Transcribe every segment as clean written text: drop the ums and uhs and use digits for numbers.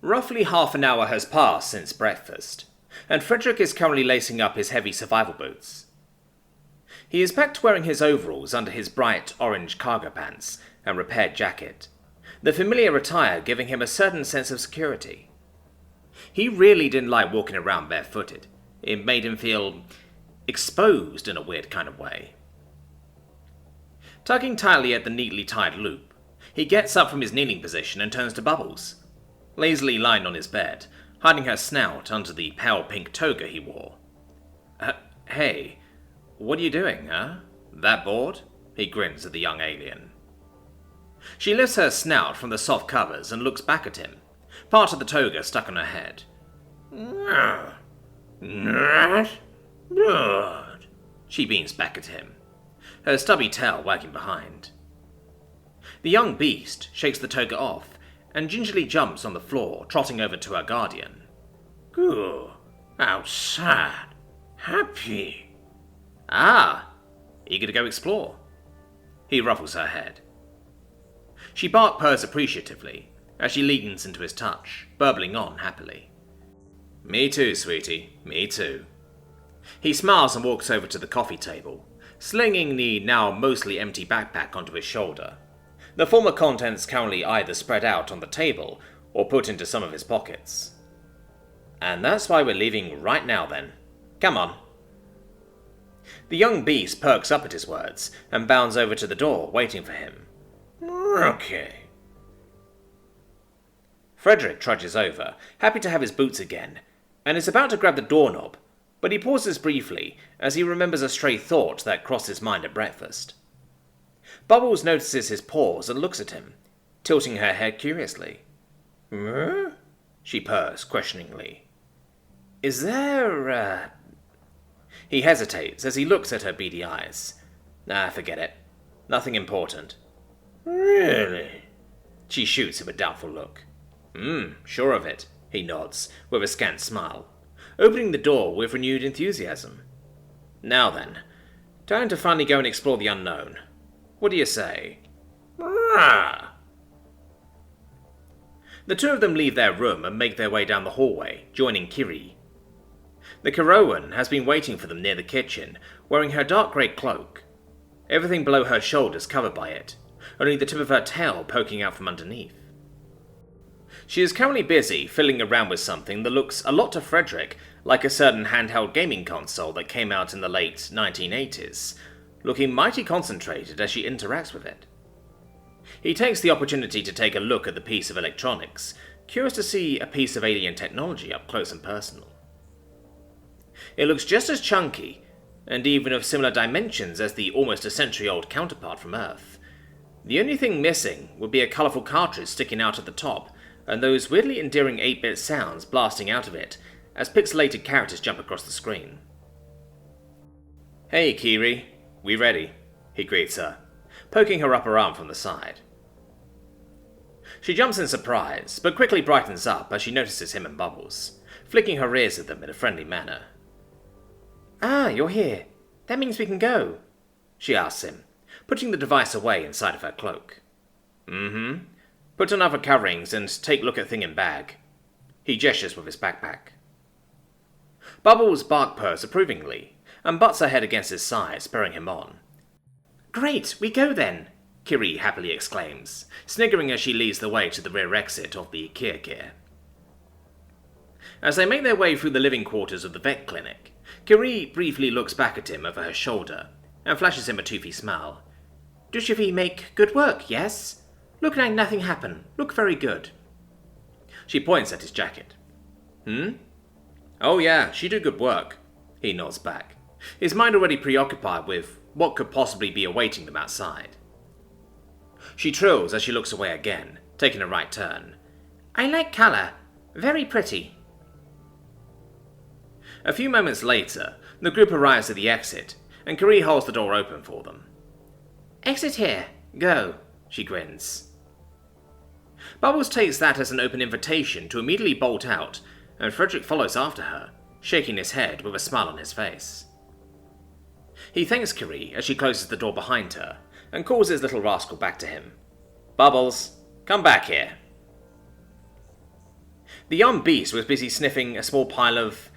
Roughly half an hour has passed since breakfast, and Frederick is currently lacing up his heavy survival boots. He is back to wearing his overalls under his bright orange cargo pants and repaired jacket, the familiar attire giving him a certain sense of security. He really didn't like walking around barefooted. It made him feel exposed in a weird kind of way. Tugging tightly at the neatly tied loop, he gets up from his kneeling position and turns to Bubbles, lazily lying on his bed, hiding her snout under the pale pink toga he wore. Hey, what are you doing, huh? That bored? He grins at the young alien. She lifts her snout from the soft covers and looks back at him, part of the toga stuck on her head. Not good. She beams back at him, her stubby tail wagging behind. The young beast shakes the toga off and gingerly jumps on the floor, trotting over to her guardian. Good. Outside. Happy. Ah, eager to go explore. He ruffles her head. She bark purrs appreciatively as she leans into his touch, burbling on happily. Me too, sweetie, me too. He smiles and walks over to the coffee table, slinging the now mostly empty backpack onto his shoulder, the former contents currently either spread out on the table or put into some of his pockets. And that's why we're leaving right now then. Come on. The young beast perks up at his words and bounds over to the door, waiting for him. Okay. Frederick trudges over, happy to have his boots again, and is about to grab the doorknob, but he pauses briefly as he remembers a stray thought that crossed his mind at breakfast. Bubbles notices his pause and looks at him, tilting her head curiously. Huh? She purrs questioningly. Is there, He hesitates as he looks at her beady eyes. Forget it. Nothing important. Really? She shoots him a doubtful look. Sure of it, he nods, with a scant smile, opening the door with renewed enthusiasm. Now then, time to finally go and explore the unknown. What do you say? Ah. The two of them leave their room and make their way down the hallway, joining Kiri. The Carowan has been waiting for them near the kitchen, wearing her dark grey cloak, everything below her shoulders covered by it, only the tip of her tail poking out from underneath. She is currently busy fiddling around with something that looks a lot to Frederick like a certain handheld gaming console that came out in the late 1980s, looking mighty concentrated as she interacts with it. He takes the opportunity to take a look at the piece of electronics, curious to see a piece of alien technology up close and personal. It looks just as chunky, and even of similar dimensions as the almost a century-old counterpart from Earth. The only thing missing would be a colourful cartridge sticking out at the top, and those weirdly endearing 8-bit sounds blasting out of it as pixelated characters jump across the screen. Hey, Kiri, we ready? He greets her, poking her upper arm from the side. She jumps in surprise, but quickly brightens up as she notices him and Bubbles, flicking her ears at them in a friendly manner. Ah, you're here. That means we can go, she asks him, putting the device away inside of her cloak. Mm-hmm. Put on other coverings and take a look at thing in bag. He gestures with his backpack. Bubbles bark purrs approvingly, and butts her head against his side, spurring him on. Great, we go then, Kiri happily exclaims, sniggering as she leads the way to the rear exit of the Kir. As they make their way through the living quarters of the vet clinic, Kiri briefly looks back at him over her shoulder, and flashes him a toothy smile. Does your V make good work, yes? Look like nothing happened. Look very good. She points at his jacket. Oh yeah, she do good work. He nods back, his mind already preoccupied with what could possibly be awaiting them outside. She trills as she looks away again, taking a right turn. I like colour. Very pretty. A few moments later, the group arrives at the exit, and Kiri holds the door open for them. Exit here. Go, she grins. Bubbles takes that as an open invitation to immediately bolt out, and Frederick follows after her, shaking his head with a smile on his face. He thanks Kiri as she closes the door behind her, and calls his little rascal back to him. Bubbles, come back here. The young beast was busy sniffing a small pile of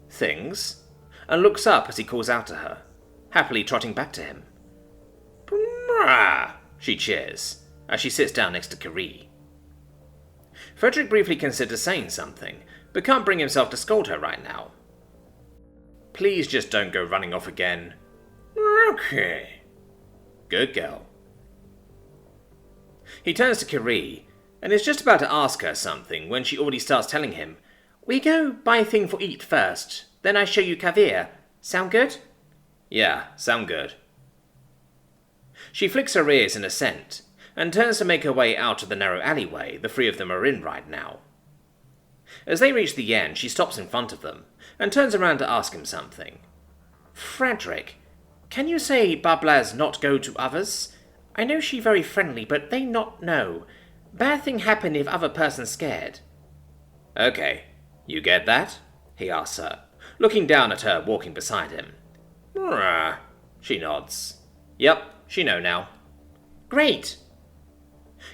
things, and looks up as he calls out to her, happily trotting back to him. "Brah!" she cheers, as she sits down next to Kiri. Frederick briefly considers saying something, but can't bring himself to scold her right now. "Please just don't go running off again." "Okay." "Good girl." He turns to Kiri, and is just about to ask her something when she already starts telling him, "We go buy thing for eat first, then I show you Kavir. Sound good?" "Yeah, sound good." She flicks her ears in assent, and turns to make her way out of the narrow alleyway the three of them are in right now. As they reach the end, she stops in front of them, and turns around to ask him something. "Frederick, can you say Bablas not go to others? I know she very friendly, but they not know. Bad thing happen if other person scared." "Okay, you get that?" he asks her, looking down at her walking beside him. She nods. "Yep, she know now." "Great."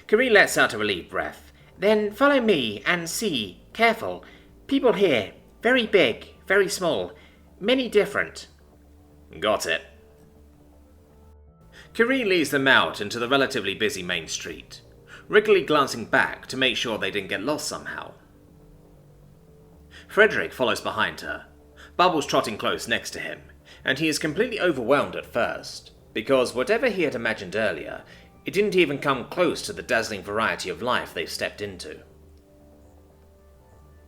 Kiri lets out a relieved breath. "Then follow me and see. Careful. People here. Very big, very small. Many different." "Got it." Kiri leads them out into the relatively busy main street, regularly glancing back to make sure they didn't get lost somehow. Frederick follows behind her, Bubbles trotting close next to him, and he is completely overwhelmed at first, because whatever he had imagined earlier, it didn't even come close to the dazzling variety of life they've stepped into.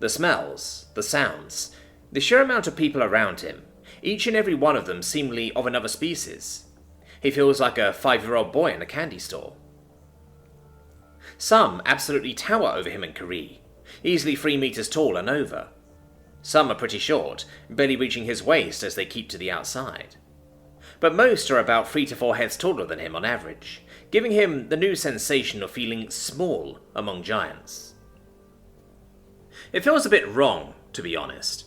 The smells, the sounds, the sheer amount of people around him, each and every one of them seemingly of another species. He feels like a 5-year-old boy in a candy store. Some absolutely tower over him and Kiri, easily 3 meters tall and over. Some are pretty short, barely reaching his waist as they keep to the outside. But most are about 3 to 4 heads taller than him on average, giving him the new sensation of feeling small among giants. It feels a bit wrong, to be honest.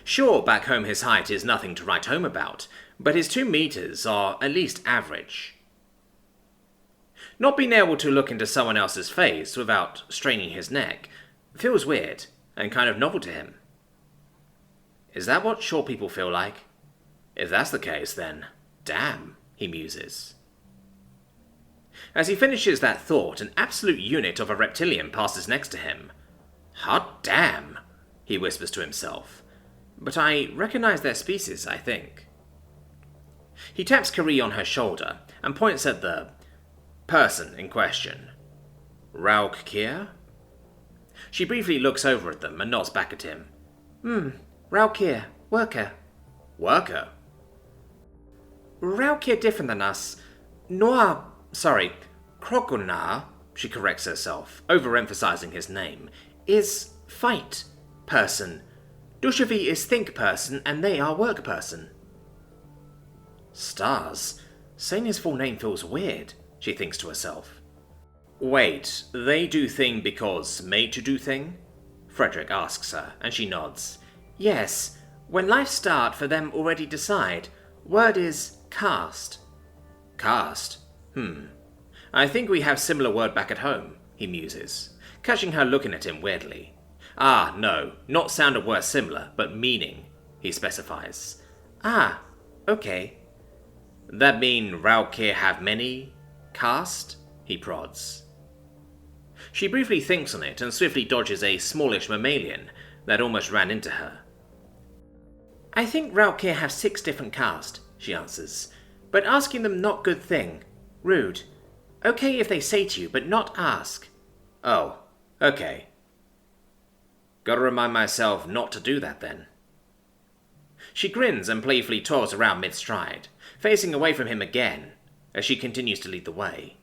Sure, back home his height is nothing to write home about, but his 2 meters are at least average. Not being able to look into someone else's face without straining his neck feels weird and kind of novel to him. Is that what short people feel like? If that's the case, then damn, he muses. As he finishes that thought, an absolute unit of a reptilian passes next to him. "Hot damn," he whispers to himself. "But I recognize their species, I think." He taps Kiri on her shoulder and points at the person in question. "Rauk Kier?" She briefly looks over at them and nods back at him. Rauk Kier, worker." "Worker?" "Rauk Kier different than us. Krogunar," she corrects herself, overemphasizing his name, "is fight person. Dushavi is think person, and they are work person." Stars. Saying his full name feels weird, she thinks to herself. "Wait, they do thing because made to do thing?" Frederick asks her, and she nods. "Yes, when life start for them already decide. Word is cast." "Cast? I think we have similar word back at home," he muses, catching her looking at him weirdly. "Ah, no, not sound of word similar, but meaning," he specifies. "Ah, okay." "That mean Raukir have many? Cast?" he prods. She briefly thinks on it and swiftly dodges a smallish mammalian that almost ran into her. "I think Raukir have 6 different caste," she answers. "But asking them not good thing. Rude. Okay if they say to you, but not ask." "Oh, okay. Gotta remind myself not to do that then." She grins and playfully tours around mid-stride, facing away from him again, as she continues to lead the way.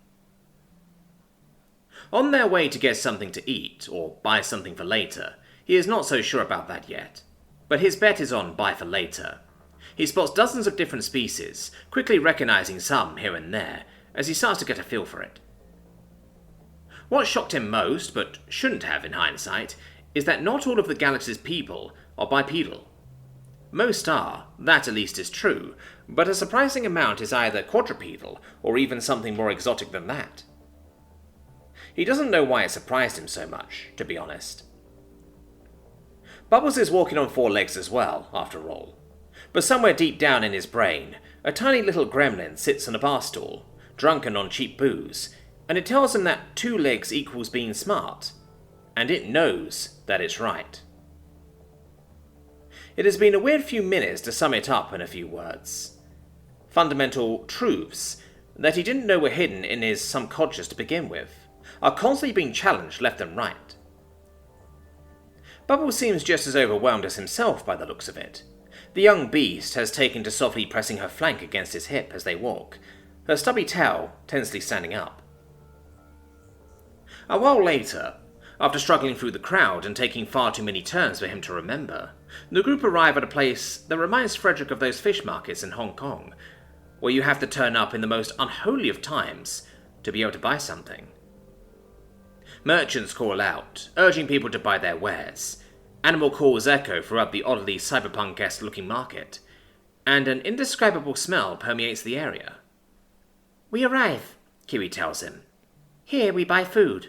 On their way to get something to eat, or buy something for later, he is not so sure about that yet, but his bet is on buy for later. He spots dozens of different species, quickly recognizing some here and there, as he starts to get a feel for it. What shocked him most, but shouldn't have in hindsight, is that not all of the galaxy's people are bipedal. Most are, that at least is true, but a surprising amount is either quadrupedal or even something more exotic than that. He doesn't know why it surprised him so much, to be honest. Bubbles is walking on 4 legs as well, after all. But somewhere deep down in his brain, a tiny little gremlin sits on a bar stool, drunken on cheap booze, and it tells him that 2 legs equals being smart. And it knows that it's right. It has been a weird few minutes to sum it up in a few words. Fundamental truths that he didn't know were hidden in his subconscious to begin with are constantly being challenged left and right. Bubbles seems just as overwhelmed as himself by the looks of it. The young beast has taken to softly pressing her flank against his hip as they walk, her stubby tail tensely standing up. A while later, after struggling through the crowd and taking far too many turns for him to remember, the group arrive at a place that reminds Frederick of those fish markets in Hong Kong, where you have to turn up in the most unholy of times to be able to buy something. Merchants call out, urging people to buy their wares. Animal calls echo throughout the oddly cyberpunk-esque looking market, and an indescribable smell permeates the area. "We arrive," Kiri tells him. "Here we buy food."